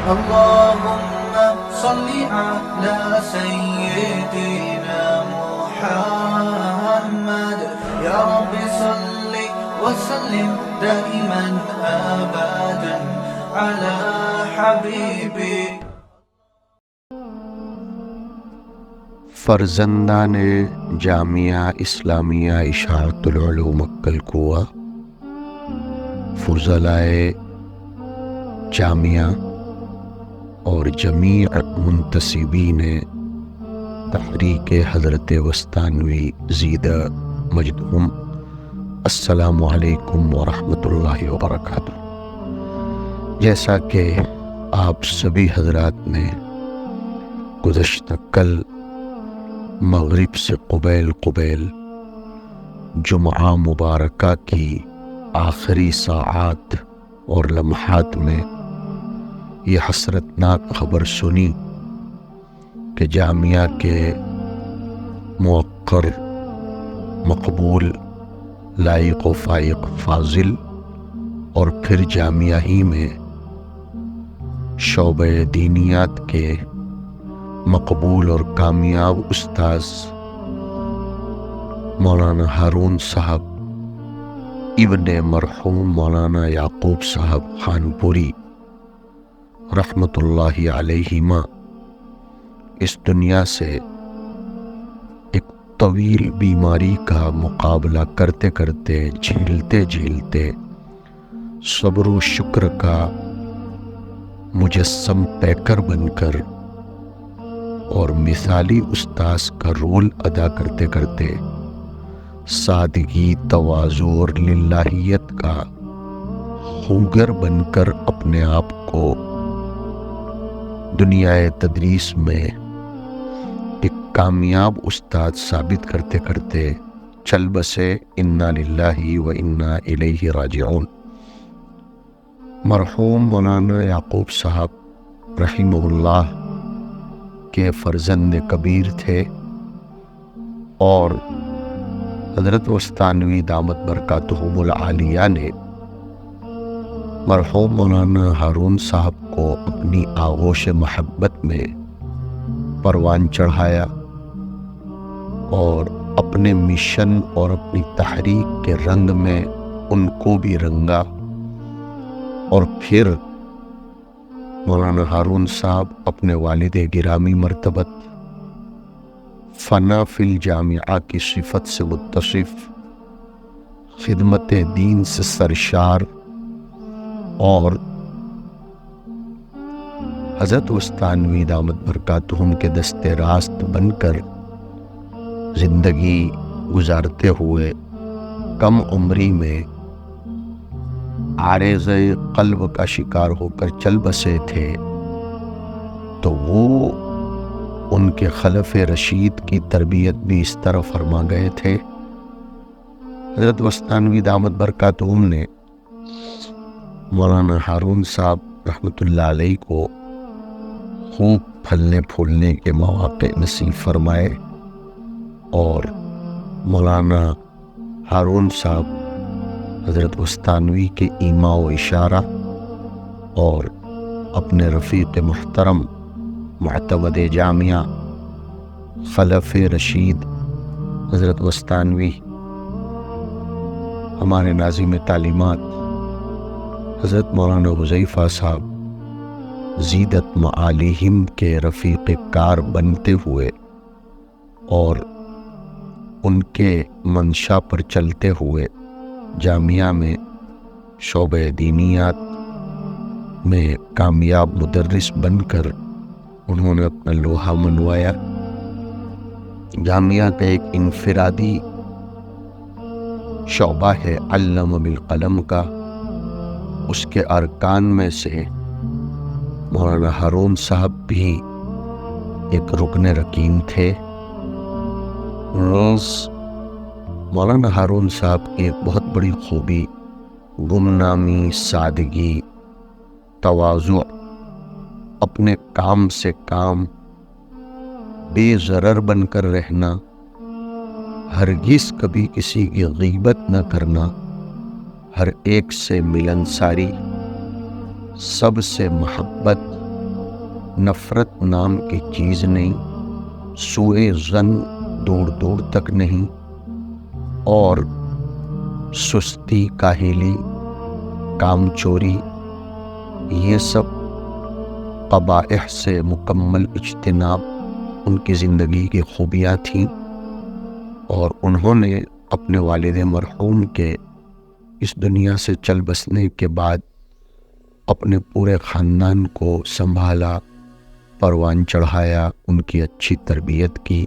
اللهم صل على سيدنا محمد يا رب صل وسلم دائما أبدا على حبيبي. فرزندان جامعہ اسلامیہ اشاعت العلوم کلکوہ، فضلائے جامعہ اور جمیع منتسبین تحریک حضرت وسطانوی زیدہ مجدہم، السلام علیکم ورحمۃ اللہ وبرکاتہ۔ جیسا کہ آپ سبھی حضرات نے گزشتہ کل مغرب سے قبیل جمعہ مبارکہ کی آخری ساعات اور لمحات میں یہ حسرتناک خبر سنی کہ جامعہ کے موقر، مقبول، لائق و فائق فاضل اور پھر جامعہ ہی میں شعبہ دینیات کے مقبول اور کامیاب استاذ مولانا ہارون صاحب ابن مرحوم مولانا یعقوب صاحب خانپوری رحمۃ اللہ علیہما اس دنیا سے ایک طویل بیماری کا مقابلہ کرتے کرتے، جھیلتے صبر و شکر کا مجسم پیکر بن کر اور مثالی استاذ کا رول ادا کرتے کرتے سادگی، تواضع اور للہیت کا خوگر بن کر اپنے آپ کو دنیا تدریس میں ایک کامیاب استاد ثابت کرتے کرتے چل بسے۔ انا للہ و انا الیہ راجعون۔ مرحوم مولانا یعقوب صاحب رحمہ اللہ کے فرزند کبیر تھے اور حضرت وسطانوی دامت برکاتہم العالیہ نے مرحوم مولانا ہارون صاحب کو اپنی آغوش محبت میں پروان چڑھایا اور اپنے مشن اور اپنی تحریک کے رنگ میں ان کو بھی رنگا، اور پھر مولانا ہارون صاحب اپنے والد گرامی مرتبت فنا فی الجامعہ کی صفت سے متصف، خدمت دین سے سرشار اور حضرت وسطانوی دامت برکاتہم کے دستے راست بن کر زندگی گزارتے ہوئے کم عمری میں عارض قلب کا شکار ہو کر چل بسے تھے، تو وہ ان کے خلف رشید کی تربیت بھی اس طرح فرما گئے تھے۔ حضرت وسطانوی دامت برکاتہم نے مولانا ہارون صاحب رحمۃ اللہ علیہ کو خوب پھلنے پھولنے کے مواقع نصیب فرمائے، اور مولانا ہارون صاحب حضرت وسطانوی کے ایما و اشارہ اور اپنے رفیق محترم معتمد جامعہ خلف رشید حضرت وسطانوی، ہمارے ناظم تعلیمات حضرت مولانا حذیفہ صاحب زیدت معالیہم کے رفیق کار بنتے ہوئے اور ان کے منشا پر چلتے ہوئے جامعہ میں شعبہ دینیات میں کامیاب مدرس بن کر انہوں نے اپنا لوہا منوایا۔ جامعہ کا ایک انفرادی شعبہ ہے علم بالقلم کا، اس کے ارکان میں سے مولانا ہارون صاحب بھی ایک رکن رکین تھے۔ مولانا ہارون صاحب کی ایک بہت بڑی خوبی گمنامی، سادگی، تواضع، اپنے کام سے کام، بے ضرر بن کر رہنا، ہرگز کبھی کسی کی غیبت نہ کرنا، ہر ایک سے ملنساری، سب سے محبت، نفرت نام کی چیز نہیں، سوء ظن دور دور تک نہیں، اور سستی، کاہلی، کام چوری، یہ سب قبائح سے مکمل اجتناب ان کی زندگی کی خوبیاں تھیں، اور انہوں نے اپنے والد مرحوم کے اس دنیا سے چل بسنے کے بعد اپنے پورے خاندان کو سنبھالا، پروان چڑھایا، ان کی اچھی تربیت کی۔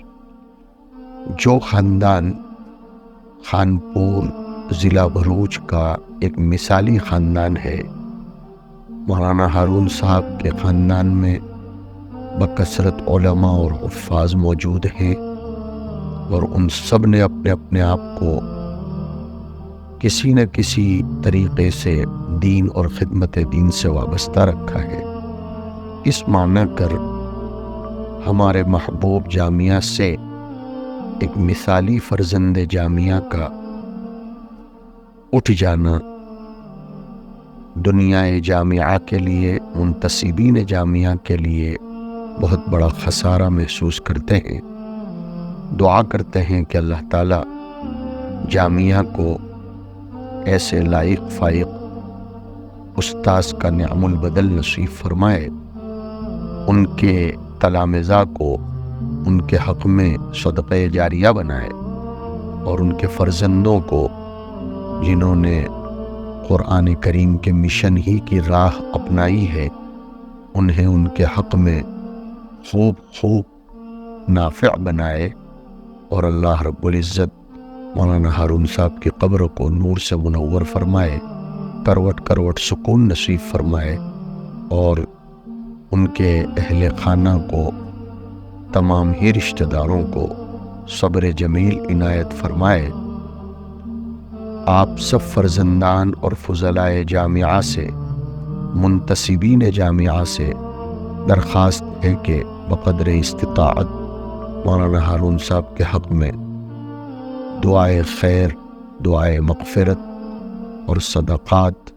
جو خاندان خانپور ضلع بھروچ کا ایک مثالی خاندان ہے، مولانا ہارون صاحب کے خاندان میں بکثرت علماء اور حفاظ موجود ہیں، اور ان سب نے اپنے اپنے آپ کو کسی نہ کسی طریقے سے دین اور خدمت دین سے وابستہ رکھا ہے۔ اس معنی کر ہمارے محبوب جامعہ سے ایک مثالی فرزند جامعہ کا اٹھ جانا دنیا جامعہ کے لیے، منتسبین جامعہ کے لیے بہت بڑا خسارہ محسوس کرتے ہیں۔ دعا کرتے ہیں کہ اللہ تعالیٰ جامعہ کو ایسے لائق فائق استاذ کا نعم البدل نصیب فرمائے، ان کے تلامذہ کو ان کے حق میں صدقہ جاریہ بنائے، اور ان کے فرزندوں کو جنہوں نے قرآن کریم کے مشن ہی کی راہ اپنائی ہے، انہیں ان کے حق میں خوب نافع بنائے، اور اللہ رب العزت مولانا ہارون صاحب کی قبر کو نور سے منور فرمائے، کروٹ کروٹ سکون نصیب فرمائے، اور ان کے اہل خانہ کو، تمام ہی رشتہ داروں کو صبر جمیل عنایت فرمائے۔ آپ سب فرزندان اور فضلائے جامعہ سے، منتسبین جامعہ سے درخواست ہے کہ بقدر استطاعت مولانا ہارون صاحب کے حق میں دعائے خیر، دعائے مغفرت اور صدقات،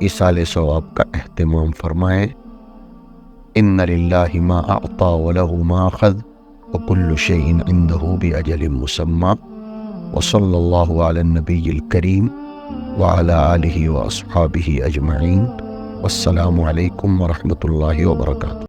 ایصال ثواب کا اہتمام فرمائیں۔ ان للہ ما اعطى وله ما اخذ وكل شيء عنده باجل مسمى وصلى الله على النبي الكريم وعلى آله واصحابه اجمعين، والسلام علیکم ورحمۃ اللہ وبرکاتہ۔